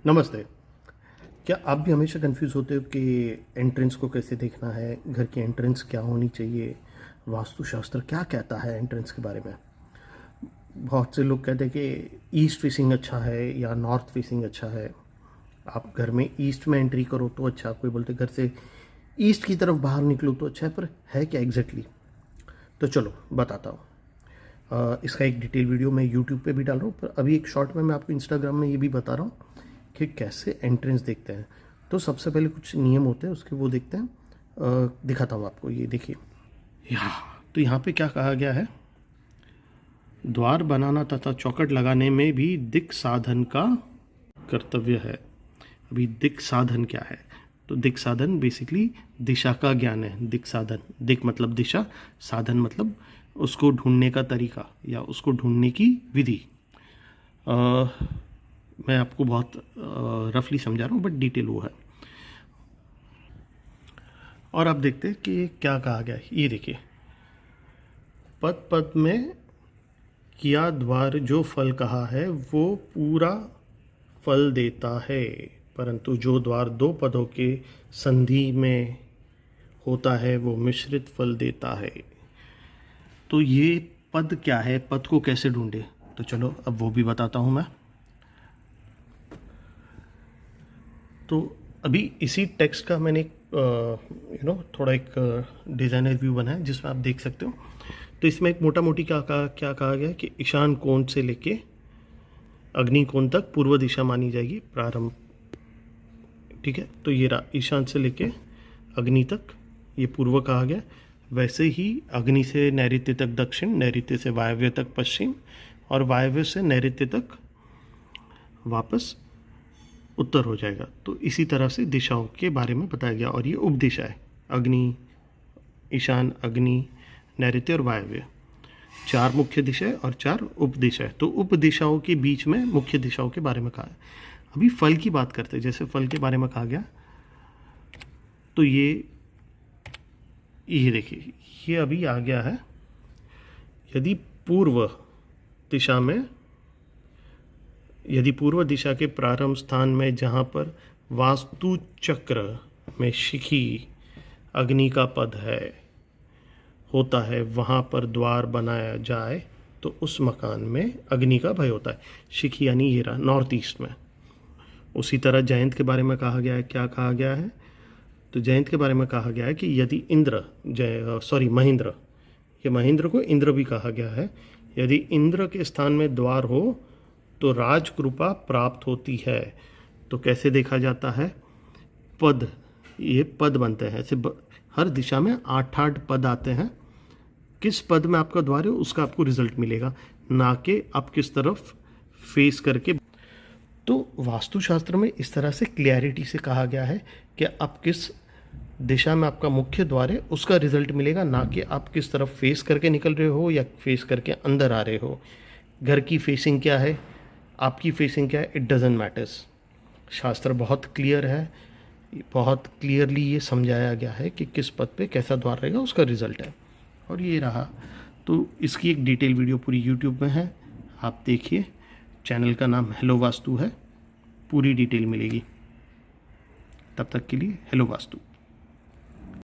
नमस्ते। क्या आप भी हमेशा कंफ्यूज होते हो कि एंट्रेंस को कैसे देखना है, घर की एंट्रेंस क्या होनी चाहिए, वास्तुशास्त्र क्या कहता है एंट्रेंस के बारे में? बहुत से लोग कहते हैं कि ईस्ट फेसिंग अच्छा है या नॉर्थ फेसिंग अच्छा है। आप घर में ईस्ट में एंट्री करो तो अच्छा, कोई बोलते घर से ईस्ट की तरफ बाहर निकलो तो अच्छा है, पर है क्या एग्जैक्टली? तो चलो बताता हूँ। इसका एक डिटेल वीडियो मैं यूट्यूब पे भी डाल रहा हूँ, पर अभी एक शॉर्ट में मैं आपको इंस्टाग्राम में ये भी बता रहा हूँ कि कैसे एंट्रेंस देखते हैं। तो सबसे पहले कुछ नियम होते हैं, उसके वो देखते हैं। दिखाता हूँ आपको, ये देखिए। तो यहाँ पे क्या कहा गया है, द्वार बनाना तथा चौखट लगाने में भी दिक् साधन का कर्तव्य है। अभी दिक् साधन क्या है? तो दिक् साधन बेसिकली दिशा का ज्ञान है। दिक् साधन, दिक् मतलब दिशा, साधन मतलब उसको ढूंढने का तरीका या उसको ढूंढने की विधि। मैं आपको बहुत रफली समझा रहा हूँ, बट डिटेल वो है। और आप देखते हैं कि क्या कहा गया है, ये देखिए। पद पद में किया द्वार जो फल कहा है वो पूरा फल देता है, परंतु जो द्वार दो पदों के संधि में होता है वो मिश्रित फल देता है। तो ये पद क्या है, पद को कैसे ढूंढे? तो चलो अब वो भी बताता हूँ मैं। तो अभी इसी टेक्स्ट का मैंने थोड़ा एक डिज़ाइनर व्यू बनाया जिसमें आप देख सकते हो। तो इसमें एक मोटा मोटी क्या कहा गया है कि ईशान कोण से लेके अग्नि कोण तक पूर्व दिशा मानी जाएगी प्रारंभ। ठीक है, तो ये रहा ईशान से लेके अग्नि तक, ये पूर्व कहा गया। वैसे ही अग्नि से नैऋत्य तक दक्षिण, नैऋत्य से वायव्य तक पश्चिम, और वायव्य से नैऋत्य तक वापस उत्तर हो जाएगा। तो इसी तरह से दिशाओं के बारे में बताया गया। और ये उपदिशा है, अग्नि, ईशान, अग्नि, नैऋत्य और वायव्य, 4 मुख्य दिशा और 4 उपदिशा है। तो उपदिशाओं के बीच में मुख्य दिशाओं के बारे में कहा है। अभी फल की बात करते हैं, जैसे फल के बारे में कहा गया। तो ये देखिए, ये अभी आ गया है। यदि पूर्व दिशा के प्रारंभ स्थान में जहाँ पर वास्तु चक्र में शिखी अग्नि का पद होता है वहाँ पर द्वार बनाया जाए तो उस मकान में अग्नि का भय होता है। शिखी यानी ये रहा नॉर्थ ईस्ट में। उसी तरह जयंत के बारे में कहा गया है। क्या कहा गया है? तो जयंत के बारे में कहा गया है कि यदि महेंद्र, ये महेंद्र को इंद्र भी कहा गया है। यदि इंद्र के स्थान में द्वार हो तो राजकृपा प्राप्त होती है। तो कैसे देखा जाता है? पद, ये पद बनते हैं ऐसे हर दिशा में 8-8 पद आते हैं। किस पद में आपका द्वार है उसका आपको रिजल्ट मिलेगा, ना कि आप किस तरफ फेस करके। तो वास्तुशास्त्र में इस तरह से क्लियरिटी से कहा गया है कि आप किस दिशा में आपका मुख्य द्वार है उसका रिजल्ट मिलेगा, ना कि आप किस तरफ फेस करके निकल रहे हो या फेस करके अंदर आ रहे हो। घर की फेसिंग क्या है, आपकी फेसिंग क्या है, इट डजेंट मैटर्स। शास्त्र बहुत क्लियर है, बहुत क्लियरली ये समझाया गया है कि किस पद पे कैसा द्वार रहेगा उसका रिजल्ट है। और ये रहा। तो इसकी एक डिटेल वीडियो पूरी यूट्यूब में है, आप देखिए। चैनल का नाम हेलो वास्तु है, पूरी डिटेल मिलेगी। तब तक के लिए हेलो वास्तु।